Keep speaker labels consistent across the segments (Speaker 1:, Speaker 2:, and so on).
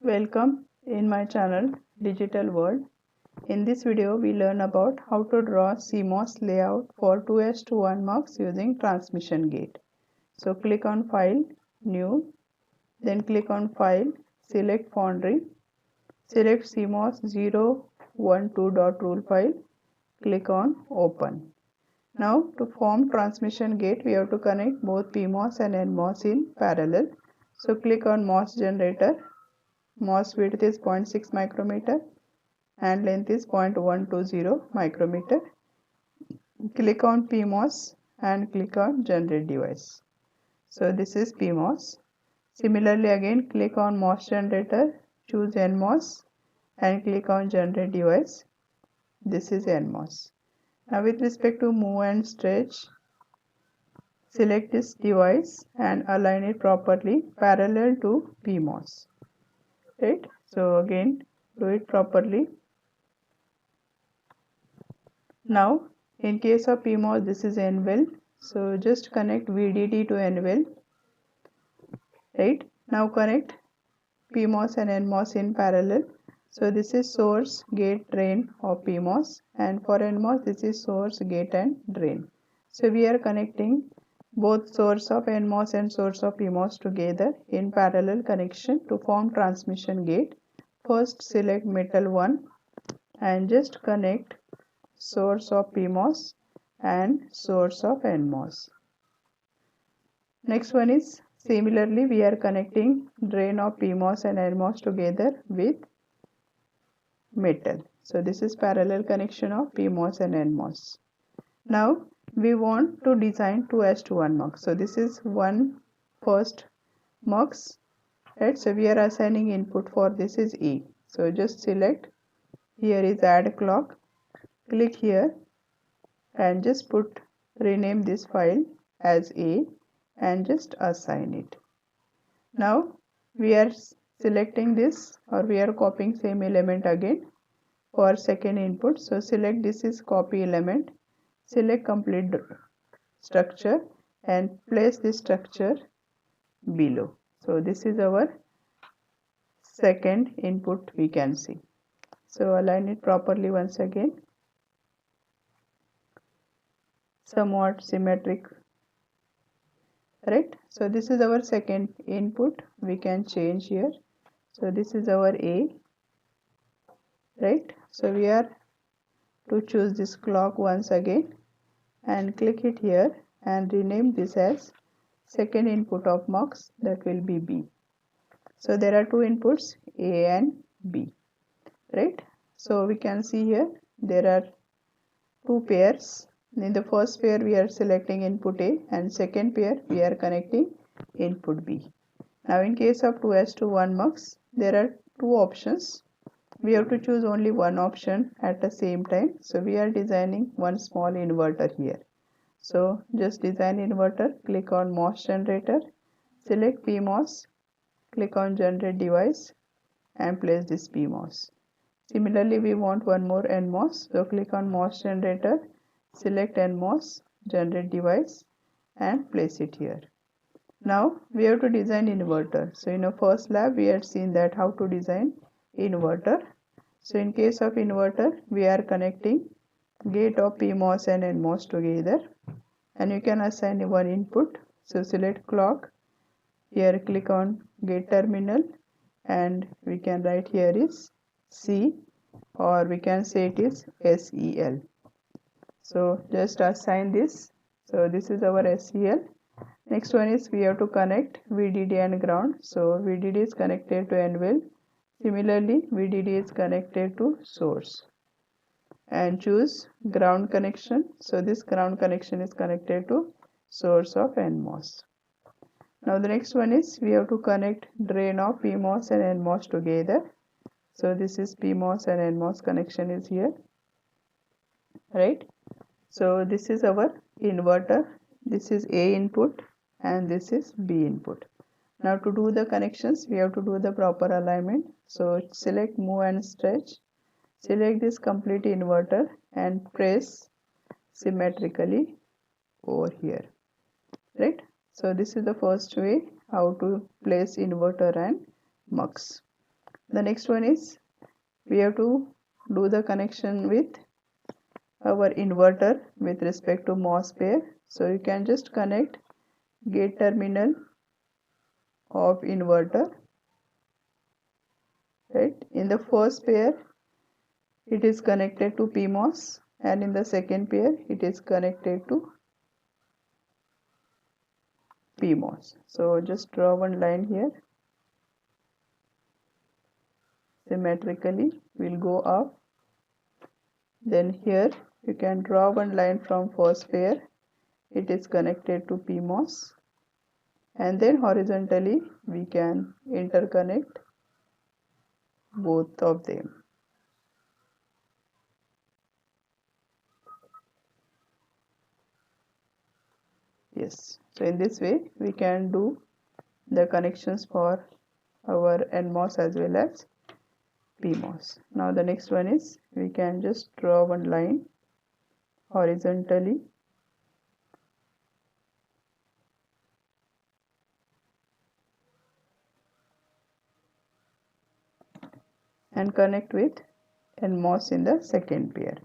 Speaker 1: Welcome in my channel Digital World. In this video we learn about how to draw CMOS layout for 2:1 mux using transmission gate. So click on File, New, then click on File, select Foundry, select CMOS 012.rule file, click on Open. Now to form transmission gate we have to connect both PMOS and NMOS in parallel. So click on MOS generator. MOS width is 0.6 micrometer and length is 0.120 micrometer. Click on PMOS and click on generate device. So this is PMOS. Similarly again click on MOS generator, choose NMOS and click on generate device. This is NMOS. Now with respect to move and stretch, select this device and align it properly parallel to PMOS. Right? So again do it properly. Now in case of PMOS this is N-well, so just connect VDD to N-well. Right? Now connect PMOS and NMOS in parallel. So this is source, gate, drain of PMOS, and for NMOS this is source, gate and drain. So we are connecting both source of NMOS and source of PMOS together in parallel connection to form transmission gate. First select metal 1 and just connect source of PMOS and source of NMOS. Next one is similarly we are connecting drain of PMOS and NMOS together with metal. So this is parallel connection of PMOS and NMOS. Now we want to design 2:1 mux. So this is one first mux. Right? So we are assigning input for this is E. So just select, here is add clock, click here and just rename this file as A and just assign it. Now we are selecting this, or we are copying same element again for second input. So select, this is copy element, select complete structure and place this structure below. So this is our second input we can see. So align it properly once again, somewhat symmetric. Right? So this is our second input, we can change here. So this is our A. Right? So we are to choose this clock once again and click it here and rename this as second input of mux, that will be B. So there are two inputs, A and B. Right? So we can see here there are two pairs. In the first pair we are selecting input A and second pair we are connecting input B. Now in case of 2:1 mux there are two options. We have to choose only one option at the same time. So we are designing one small inverter here. So just design inverter, click on MOS generator, select PMOS, click on generate device and place this PMOS. Similarly we want one more NMOS. So click on MOS generator, select NMOS, generate device and place it here. Now we have to design inverter. So in our first lab we had seen that how to design inverter. So in case of inverter we are connecting gate of PMOS and NMOS together and you can assign one input. So select clock, here click on gate terminal and we can write here is C, or we can say it is SEL. So just assign this. So this is our SEL. Next one is we have to connect VDD and ground. So VDD is connected to N-well. Similarly VDD is connected to source. And choose ground connection. So this ground connection is connected to source of NMOS. Now the next one is we have to connect drain of PMOS and NMOS together. So this is PMOS and NMOS connection is here. Right? So this is our inverter. This is A input and this is B input. Now to do the connections we have to do the proper alignment. So select move and stretch. Select this complete inverter and press symmetrically over here. Right? So this is the first way how to place inverter and mux. the next one is we have to do the connection with our inverter with respect to MOS pair. So you can just connect gate terminal of inverter, right? In the first pair it is connected to PMOS, and in the second pair it is connected to PMOS. So just draw one line here. Symmetrically we'll go up. Then here you can draw one line from first pair. It is connected to PMOS, and then horizontally we can interconnect both of them. Yes, so in this way we can do the connections for our NMOS as well as PMOS. Now the next one is we can just draw one line horizontally and connect with NMOS in the second pair.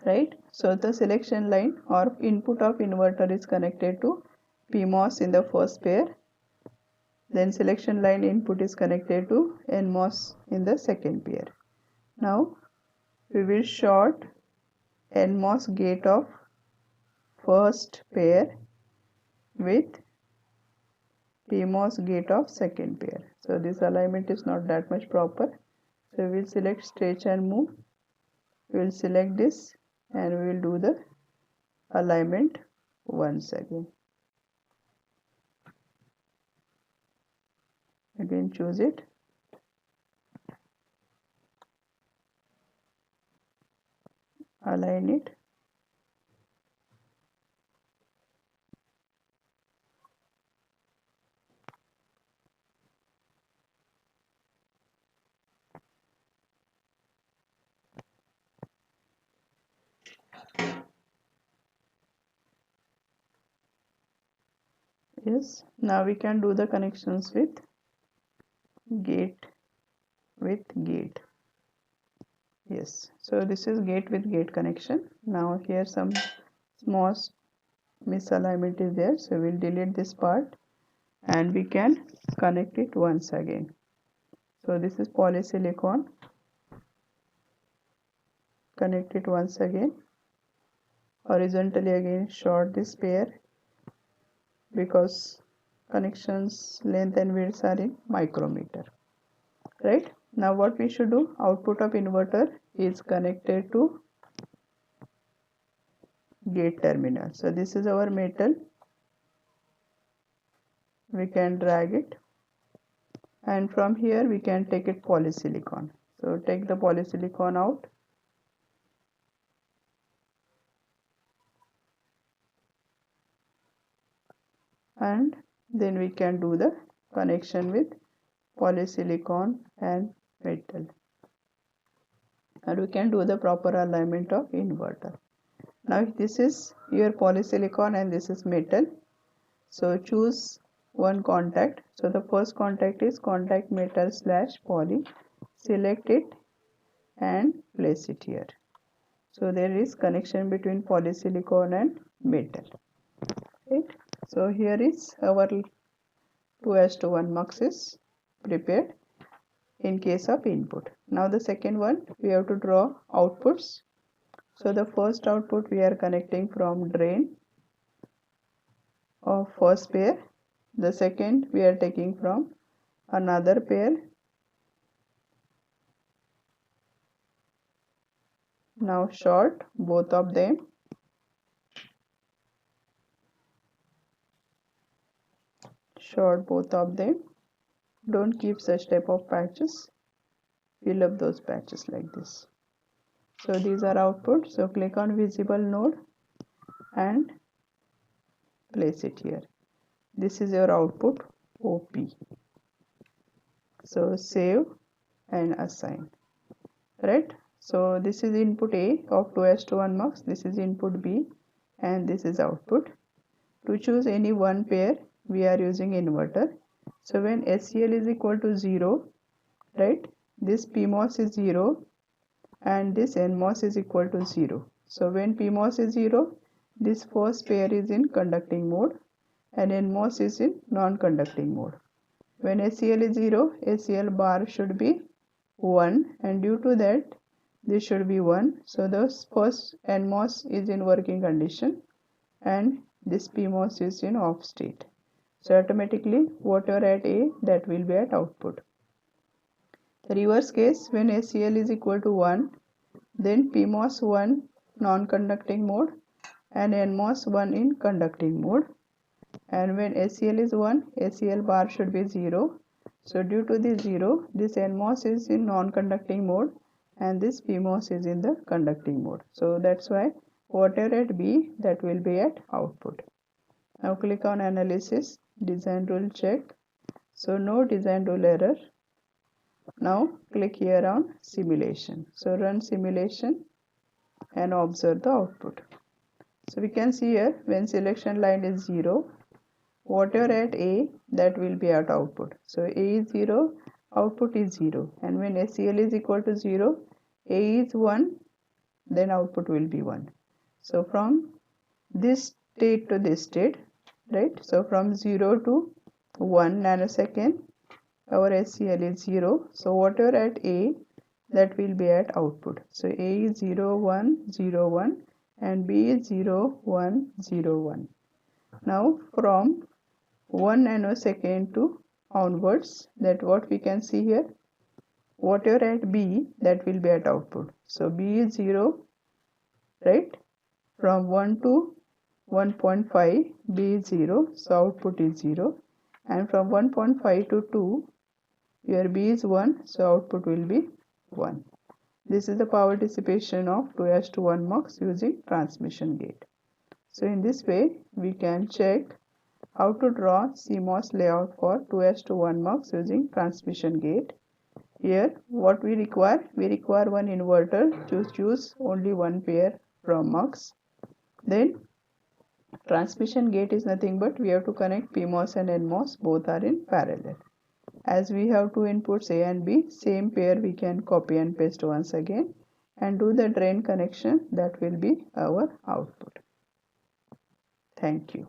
Speaker 1: Right, so the selection line or input of inverter is connected to PMOS in the first pair, then selection line input is connected to NMOS in the second pair. Now we will short NMOS gate of first pair with PMOS gate of second pair. So this alignment is not that much proper, so we will select stretch and move. We will select this and we will do the alignment once again. Again choose it, align it, yes. Now we can do the connections with gate with gate. Yes, so this is gate with gate connection. Now here some small misalignment is there, so we'll delete this part and we can connect it once again. So this is polysilicon, connect it once again horizontally, again short this pair because connections length and widths are in micrometer. Right, now what we should do, output of inverter is connected to gate terminal. So this is our metal, we can drag it and from here we can take it polysilicon. So take the polysilicon out and then we can do the connection with polysilicon and metal, and we can do the proper alignment of inverter. Now this is your polysilicon and this is metal, so choose one contact. So the first contact is contact metal / poly, select it and place it here. So there is connection between polysilicon and metal. Right, so here is our 2:1 mux is prepared in case of input. Now the second one we have to draw outputs. So the first output we are connecting from drain of first pair, the second we are taking from another pair. Now short both of them, short both of them. Don't keep such type of patches, fill up those patches like this. So these are outputs, so click on visible node and place it here. This is your output OP. So save and assign. Right, so this is input A of 2:1 mux, this is input B, and this is output. To choose any one pair, we are using inverter. So when SCL is equal to 0, right, this PMOS is 0 and this NMOS is equal to 0. So when PMOS is 0, this first pair is in conducting mode and NMOS is in non-conducting mode. When SCL is 0, SCL bar should be 1, and due to that this should be 1. So the first NMOS is in working condition and this PMOS is in off state. So automatically whatever at A, that will be at output. The reverse case, when SCL is equal to 1, then PMOS 1 non-conducting mode and NMOS 1 in conducting mode. And when SCL is 1, SCL bar should be 0. So due to the 0, this NMOS is in non-conducting mode and this PMOS is in the conducting mode. So that's why whatever at B, that will be at output. Now click on analysis, design rule check. So no design rule error. Now click here on simulation. So run simulation and observe the output. So we can see here when selection line is 0, whatever at A, that will be at output. So A is 0, output is 0, and when SCL is equal to 0, A is 1, then output will be 1. So from this state to this state, right, so from 0 to 1 nanosecond, our SCL is 0. So whatever at A, that will be at output. So A is 0, 1, 0, 1 and B is 0, 1, 0, 1. Now from 1 nanosecond to onwards, that what we can see here, whatever at B, that will be at output. So B is 0, right, from 1 to 1.5, B is 0, so output is 0, and from 1.5 to 2, here B is 1, so output will be 1. This is the power dissipation of 2:1 mux using transmission gate. So in this way, we can check how to draw CMOS layout for 2:1 mux using transmission gate. Here what we require one inverter to choose only one pair from mux. Then transmission gate is nothing but we have to connect PMOS and NMOS, both are in parallel. As we have two inputs A and B, same pair we can copy and paste once again and do the drain connection, that will be our output. Thank you.